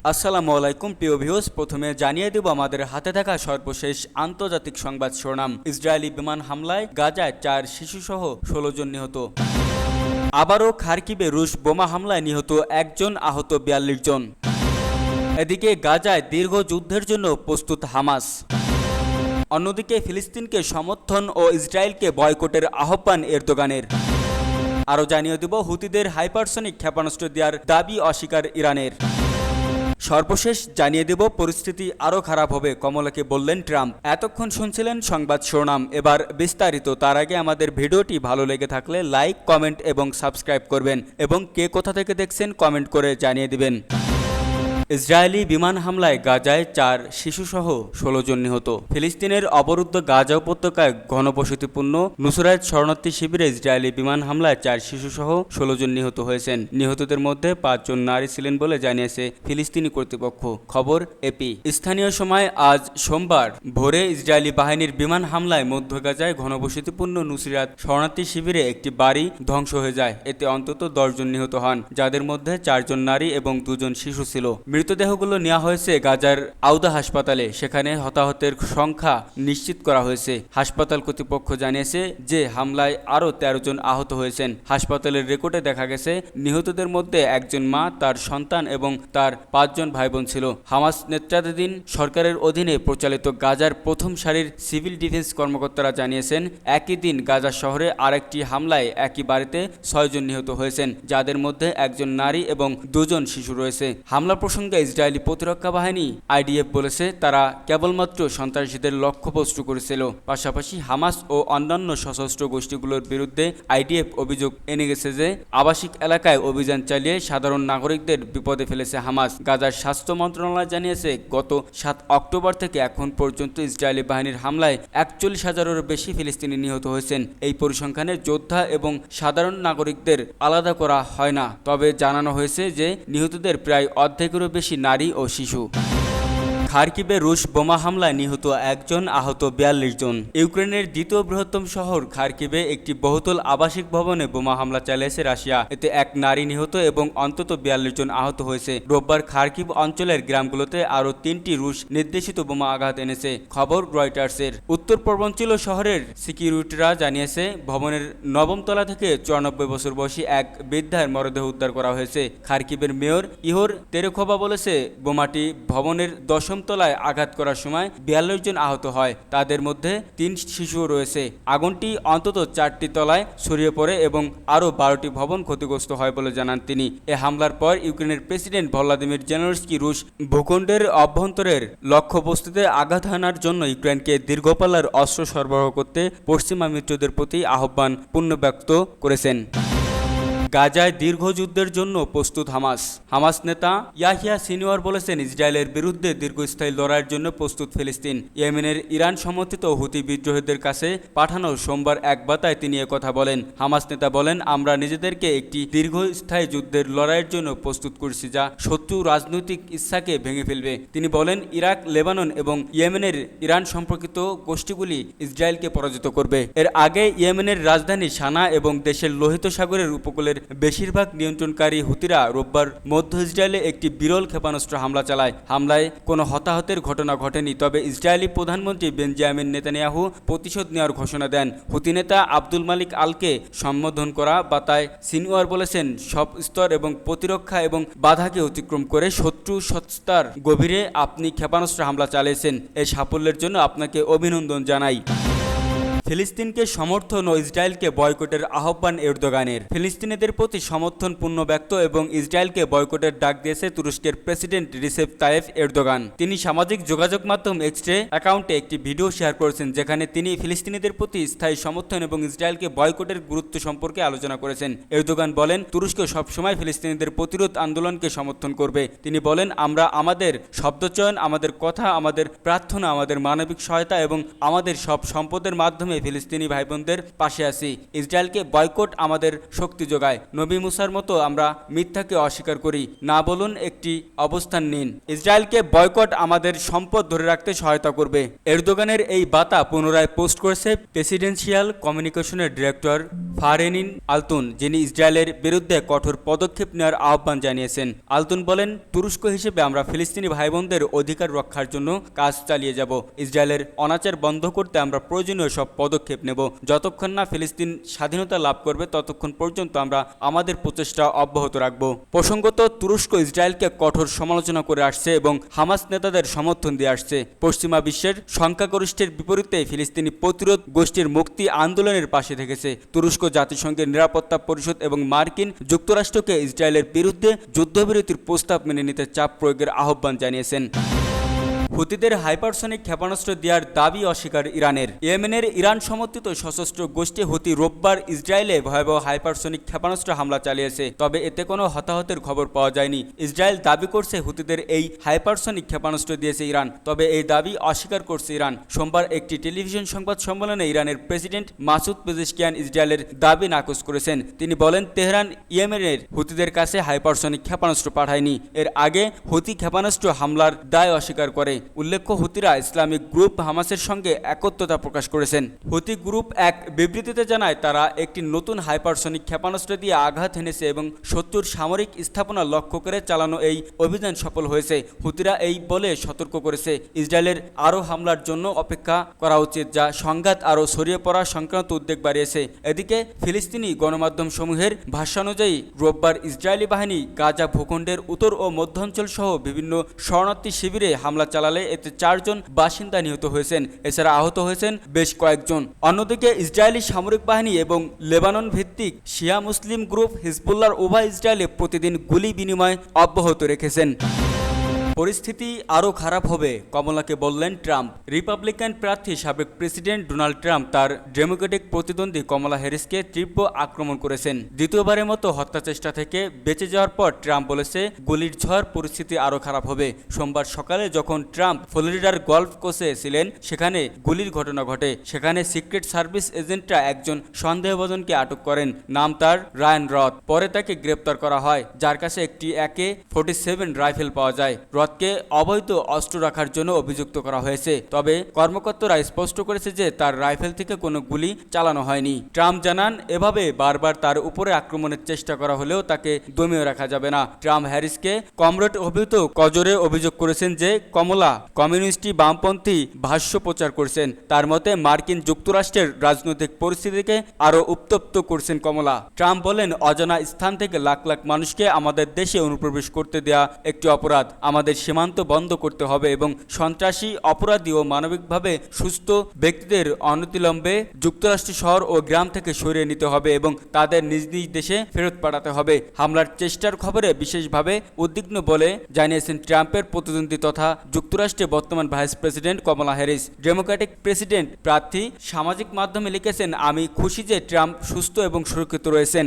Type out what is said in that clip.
আসসালামু আলাইকুম প্রিয় ভিউয়ার্স, প্রথমে জানিয়ে দেব আমাদের হাতে থাকা সর্বশেষ আন্তর্জাতিক সংবাদ শিরোনাম। ইসরায়েলি বিমান হামলায় গাজায় 4 শিশুসহ 16 জন নিহত। আবারও খার্কিভে রুশ বোমা হামলায় নিহত 1 জন, আহত 42 জন। এদিকে গাজায় দীর্ঘ যুদ্ধের জন্য প্রস্তুত হামাস। অন্যদিকে ফিলিস্তিনকে সমর্থন ও ইসরায়েলকে বয়কটের আহ্বান এরদোগানের। আরও জানিয়ে দেব হুতিদের হাইপারসনিক ক্ষেপণাস্ত্র দেওয়ার দাবি অস্বীকার ইরানের। সর্বশেষ জানিয়ে দেব পরিস্থিতি আরও খারাপ হবে, কমলাকে বললেন ট্রাম্প। এতক্ষণ শুনছিলেন সংবাদ শিরোনাম, এবার বিস্তারিত। তার আগে আমাদের ভিডিওটি ভালো লেগে থাকলে লাইক, কমেন্ট এবং সাবস্ক্রাইব করবেন এবং কে কোথা থেকে দেখছেন কমেন্ট করে জানিয়ে দিবেন। ইসরায়েলি বিমান হামলায় গাজায় 4 শিশুসহ 16 জন নিহত। ফিলিস্তিনের অবরুদ্ধ গাজা উপত্যকায় ঘনবসতিপূর্ণ নুসরাত শরণার্থী শিবিরে ইসরায়েলি বিমান হামলায় 4 শিশুসহ 16 জন নিহত হয়েছেন। নিহতদের মধ্যে 5 জন নারী ছিলেন বলে জানিয়েছে ফিলিস্তিনি কর্তৃপক্ষ। খবর এপি। স্থানীয় সময় আজ সোমবার ভোরে ইসরায়েলি বাহিনীর বিমান হামলায় মধ্য গাজায় ঘনবসতিপূর্ণ নুসরাত শরণার্থী শিবিরে একটি বাড়ি ধ্বংস হয়ে যায়। এতে অন্তত 10 জন নিহত হন, যাদের মধ্যে 4 জন নারী এবং 2 জন শিশু ছিল। মৃতদেহগুলো নেওয়া হয়েছে গাজার আউদা হাসপাতালে। সেখানে হতাহতের সংখ্যা নিশ্চিত করা হয়েছে। হাসপাতাল কর্তৃপক্ষ জানিয়েছে যে হামলায় আরও 13 জন আহত হয়েছেন। হাসপাতালের রেকর্ডে দেখা গেছে নিহতদের মধ্যে একজন মা, তার সন্তান এবং তার 5 জন ভাইবোন ছিল। হামাস নেতৃত্বাধীন সরকারের অধীনে পরিচালিত গাজার প্রথম সারির সিভিল ডিফেন্স কর্মকর্তারা জানিয়েছেন একই দিন গাজা শহরে আরেকটি হামলায় একই বাড়িতে 6 জন নিহত হয়েছেন, যাদের মধ্যে একজন নারী এবং 2 জন শিশু রয়েছে। হামলা প্রসঙ্গে ইসরায়েলি প্রতিরক্ষা বাহিনী আইডিএফ বলেছে তারা কেবলমাত্র সন্ত্রাসীদের লক্ষ্যবস্তু করেছিল। পাশাপাশি হামাস ও অন্যান্য সশস্ত্র গোষ্ঠীগুলোর বিরুদ্ধে আইডিএফ অভিযোগ এনে গেছে যে আবাসিক এলাকায় অভিযান চালিয়ে সাধারণ নাগরিকদের বিপদে ফেলেছে হামাস। গাজার স্বাস্থ্য মন্ত্রণালয় জানিয়েছে গত 7 অক্টোবর থেকে এখন পর্যন্ত ইসরায়েলি বাহিনীর হামলায় 41,000-এরও বেশি ফিলিস্তিনি নিহত হয়েছেন। এই পরিসংখ্যানে যোদ্ধা এবং সাধারণ নাগরিকদের আলাদা করা হয় না, তবে জানানো হয়েছে যে নিহতদের প্রায় অর্ধেকেরও বেশি নারী ও শিশু। খার্কিভে রুশ বোমা হামলায় নিহত 1 জন, আহত 42 জন। ইউক্রেনের দ্বিতীয় বৃহত্তম শহর খার্কিভে একটি বহুতল আবাসিক ভবনে বোমা হামলা চালিয়েছে রাশিয়া। এতে 1 নারী নিহত এবং অন্তত 42 জন আহত হয়েছে। রোববার খার্কিভ অঞ্চলের গ্রামগুলোতে আরও 3টি রুশ নির্দেশিত বোমা আঘাত এনেছে। খবর রয়টার্সের। উত্তর পূর্বাঞ্চল শহরের সিকিউরিটিরা জানিয়েছে ভবনের 9ম তলা থেকে 94 বছর বয়সী এক বৃদ্ধার মরদেহ উদ্ধার করা হয়েছে। খার্কিভের মেয়র ইহোর তেরেখোভা বলেছে বোমাটি ভবনের 10ম তলায় আঘাত করার সময় 42 জন আহত হয়, তাদের মধ্যে 3 শিশুও রয়েছে। আগুনটি অন্তত 4টি তলায় ছড়িয়ে পড়ে এবং আরও 12টি ভবন ক্ষতিগ্রস্ত হয় বলে জানান তিনি। এ হামলার পর ইউক্রেনের প্রেসিডেন্ট ভলোদিমির জেলেনস্কি রুশ ভূখণ্ডের অভ্যন্তরের লক্ষ্যবস্তুতে আঘাত হানার জন্য ইউক্রেনকে দীর্ঘপাল্লার অস্ত্র সরবরাহ করতে পশ্চিমা মিত্রদের প্রতি আহ্বান পুনর্ব্যক্ত করেছেন। গাজায় দীর্ঘ যুদ্ধের জন্য প্রস্তুত হামাস। হামাস নেতা ইয়াহিয়া সিনিয়র বলেছেন ইসরায়েলের বিরুদ্ধে দীর্ঘস্থায়ী লড়াইয়ের জন্য প্রস্তুত ফিলিস্তিন। ইয়েমেনের ইরান সমর্থিত হুতি বিদ্রোহীদের কাছে পাঠানো সোমবার এক বার্তায় তিনি একথা বলেন। হামাস নেতা বলেন, আমরা নিজেদেরকে একটি দীর্ঘস্থায়ী যুদ্ধের লড়াইয়ের জন্য প্রস্তুত করছি যা শত্রু রাজনৈতিক ইচ্ছাকে ভেঙে ফেলবে। তিনি বলেন ইরাক, লেবানন এবং ইয়েমেনের ইরান সম্পর্কিত গোষ্ঠীগুলি ইসরায়েলকে পরাজিত করবে। এর আগে ইয়েমেনের রাজধানী সানা এবং দেশের লোহিত সাগরের উপকূলের বেশিরভাগ নিয়ন্ত্রণকারী হুতিরা রোববার মধ্য ইসরায়েলে একটি বিরল ক্ষেপণাস্ত্র হামলা চালায়। হামলায় কোনো হতাহতের ঘটনা ঘটেনি, তবে ইসরায়েলি প্রধানমন্ত্রী বেঞ্জামিন নেতানিয়াহু প্রতিশোধ নেওয়ার ঘোষণা দেন। হুতি নেতা আব্দুল মালিক আলকে সম্বোধন করা বার্তায় সিনিয়র বলেছেন সব স্তর এবং প্রতিরক্ষা এবং বাধাকে অতিক্রম করে শত্রু সত্তার গভীরে আপনি ক্ষেপণাস্ত্র হামলা চালিয়েছেন। এই সাফল্যের জন্য আপনাকে অভিনন্দন জানাই। ফিলিস্তিনকে সমর্থন ও ইসরায়েলকে বয়কটের আহ্বান এরদোগানের। ফিলিস্তিনিদের প্রতি সমর্থন পূর্ণ ব্যক্ত এবং ইসরায়েলকে বয়কটের ডাক দিয়েছে তুরস্কের প্রেসিডেন্ট রিসেপ তাইয়েপ এরদোগান। তিনি সামাজিক যোগাযোগ মাধ্যম এক্সে অ্যাকাউন্টে একটি ভিডিও শেয়ার করেছেন, যেখানে তিনি ফিলিস্তিনিদের প্রতি স্থায়ী সমর্থন এবং ইসরায়েলকে বয়কটের গুরুত্ব সম্পর্কে আলোচনা করেছেন। এরদোগান বলেন, তুরস্ক সবসময় ফিলিস্তিনিদের প্রতিরোধ আন্দোলনকে সমর্থন করবে। তিনি বলেন, আমরা আমাদের শব্দচয়ন, আমাদের কথা, আমাদের প্রার্থনা, আমাদের মানবিক সহায়তা এবং আমাদের সব সম্পদের মাধ্যমে ফিলিস্তিনি ভাই বোনদের পাশে আছি। ইসরায়েলকে বয়কট আমাদের শক্তি যোগায়। নবী মুসার মতো আমরা মিথ্যাকে অস্বীকার করি না, বলুন একটি অবস্থান নিন। ইসরায়েলকে বয়কট আমাদের সম্পদ ধরে রাখতে সহায়তা করবে। এরদোগানের এই বার্তা পুনরায় পোস্ট করেছে প্রেসিডেন্সিয়াল কমিউনিকেশনের ডিরেক্টর ফারেনিন আলতুন, যিনি ইসরায়েলের বিরুদ্ধে কঠোর পদক্ষেপ নেওয়ার আহ্বান জানিয়েছেন। আলতুন বলেন, তুরস্ক হিসেবে আমরা ফিলিস্তিনি ভাই বোনদের অধিকার রক্ষার জন্য কাজ চালিয়ে যাব। ইসরায়েলের অনাচার বন্ধ করতে আমরা প্রয়োজনীয় সব পদক্ষেপ নেব। যতক্ষণ না ফিলিস্তিন স্বাধীনতা লাভ করবে ততক্ষণ পর্যন্ত আমরা আমাদের প্রচেষ্টা অব্যাহত রাখব। প্রসঙ্গত, তুরস্ক ইসরায়েলকে কঠোর সমালোচনা করে আসছে এবং হামাস নেতাদের সমর্থন দিয়ে আসছে। পশ্চিমা বিশ্বের সংখ্যাগরিষ্ঠের বিপরীতে ফিলিস্তিনি প্রতিরোধ গোষ্ঠীর মুক্তি আন্দোলনের পাশে থেকেছে। তুরস্ক জাতিসংঘের নিরাপত্তা পরিষদ এবং মার্কিন যুক্তরাষ্ট্রকে ইসরায়েলের বিরুদ্ধে যুদ্ধবিরতির প্রস্তাব মেনে নিতে চাপ প্রয়োগের আহ্বান জানিয়েছেন। হুতিদের হাইপারসনিক ক্ষেপণাস্ত্র দেওয়ার দাবি অস্বীকার ইরানের। ইয়েমেনের ইরান সমর্থিত সশস্ত্র গোষ্ঠী হুতি রোববার ইসরায়েলে ভয়াবহ হাইপারসনিক ক্ষেপণাস্ত্র হামলা চালিয়েছে, তবে এতে কোনো হতাহতের খবর পাওয়া যায়নি। ইসরায়েল দাবি করছে হুতিদের এই হাইপারসনিক ক্ষেপণাস্ত্র দিয়েছে ইরান, তবে এই দাবি অস্বীকার করছে ইরান। সোমবার একটি টেলিভিশন সংবাদ সম্মেলনে ইরানের প্রেসিডেন্ট মাসুদ পেজেশকিয়ান ইসরায়েলের দাবি নাকচ করেছেন। তিনি বলেন, তেহরান ইয়েমেনের হুতিদের কাছে হাইপারসনিক ক্ষেপণাস্ত্র পাঠায়নি। এর আগে হুতি ক্ষেপণাস্ত্র হামলার দায় অস্বীকার করে। উল্লেখ্য, হুতিরা ইসলামিক গ্রুপ হামাসের সঙ্গে একত্রতা প্রকাশ করেছেন। হুতি গ্রুপ এক বিবৃতিতে জানায়, তারা একটি নতুন হাইপারসনিক ক্ষেপণাস্ত্র দিয়ে আঘাত হেনেছে এবং শত্রুর সামরিক স্থাপনা লক্ষ্য করে চালানো এই অভিযান সফল হয়েছে। হুতিরা এই বলে সতর্ক করেছে, ইসরায়েলের আরও হামলার জন্য অপেক্ষা করা উচিত, যা সংঘাত আরও ছড়িয়ে পড়া সংক্রান্ত উদ্বেগ বাড়িয়েছে। এদিকে ফিলিস্তিনি গণমাধ্যম সমূহের ভাষ্যানুযায়ী রোববার ইসরায়েলি বাহিনী গাজা ভূখণ্ডের উত্তর ও মধ্যাঞ্চল সহ বিভিন্ন শরণার্থী শিবিরে হামলা চালালে এতে 4 জন বাসিন্দা নিহত হয়েছেন। এছাড়া আহত হয়েছেন বেশ কয়েকজন। অন্যদিকে ইসরায়েলি সামরিক বাহিনী এবং লেবানন ভিত্তিক শিয়া মুসলিম গ্রুপ হিজবুল্লাহর উভয় ইসরায়েলে প্রতিদিন গুলি বিনিময় অব্যাহত রেখেছেন। পরিস্থিতি আরও খারাপ হবে, কমলাকে বললেন ট্রাম্প। রিপাবলিকান প্রার্থী সাবেক প্রেসিডেন্ট ডোনাল্ড ট্রাম্প তার ডেমোক্রেটিক প্রতিদ্বন্দ্বী কমলা হ্যারিসকে তীব্র আক্রমণ করেছেন। দ্বিতীয়বারের মতো হত্যা চেষ্টা থেকে বেঁচে যাওয়ার পর ট্রাম্প বলেছে, গুলির ঝড় পরিস্থিতি আরও খারাপ হবে। সোমবার সকালে যখন ট্রাম্প ফ্লোরিডার গল্ফ কোর্সে ছিলেন, সেখানে গুলির ঘটনা ঘটে। সেখানে সিক্রেট সার্ভিস এজেন্টরা একজন সন্দেহভাজনকে আটক করেন। নাম তার রায়ান রথ। পরে তাকে গ্রেপ্তার করা হয়, যার কাছে একটি AK-47 রাইফেল পাওয়া যায়। রথকে অবৈধ অস্ত্র রাখার জন্য অভিযুক্ত করা হয়েছে, তবে কর্মকর্তারা স্পষ্ট করেছে যে তার রাইফেল থেকে কোনো গুলি চালানো হয়নি। ট্রাম্প জানান, এভাবে বারবার তার উপরে আক্রমণের চেষ্টা করা হলেও তাকে দমিয়ে রাখা যাবে না। ট্রাম্প হ্যারিসকে কমরেড অভিহিত কজরে অভিযোগ করেছেন যে কমলা কমিউনিস্ট বামপন্থী ভাষ্য প্রচার করছেন। তার মতে মার্কিন যুক্তরাষ্ট্রের রাজনৈতিক পরিস্থিতিকে আরও উত্তপ্ত করছেন কমলা। ট্রাম্প বলেন, অজানা স্থান থেকে লাখ লাখ মানুষকে আমাদের দেশে অনুপ্রবেশ করতে দেয়া একটি অপরাধ। আমাদের সীমান্ত বন্ধ করতে হবে এবং সন্ত্রাসী, অপরাধী ও মানবিকভাবে সুস্থ ব্যক্তিদের অনতিবিলম্বে যুক্তরাষ্ট্রের শহর ও গ্রাম থেকে সরিয়ে নিতে হবে এবং তাদের নিজ নিজ দেশে ফেরত পাঠাতে হবে। হামলার চেষ্টার খবরে বিশেষভাবে উদ্বিগ্ন বলে জানিয়েছেন ট্রাম্পের প্রতিদ্বন্দ্বী তথা যুক্তরাষ্ট্রের বর্তমান ভাইস প্রেসিডেন্ট কমলা হ্যারিস। ডেমোক্রেটিক প্রেসিডেন্ট প্রার্থী সামাজিক মাধ্যমে লিখেছেন, আমি খুশি যে ট্রাম্প সুস্থ এবং সুরক্ষিত রয়েছেন।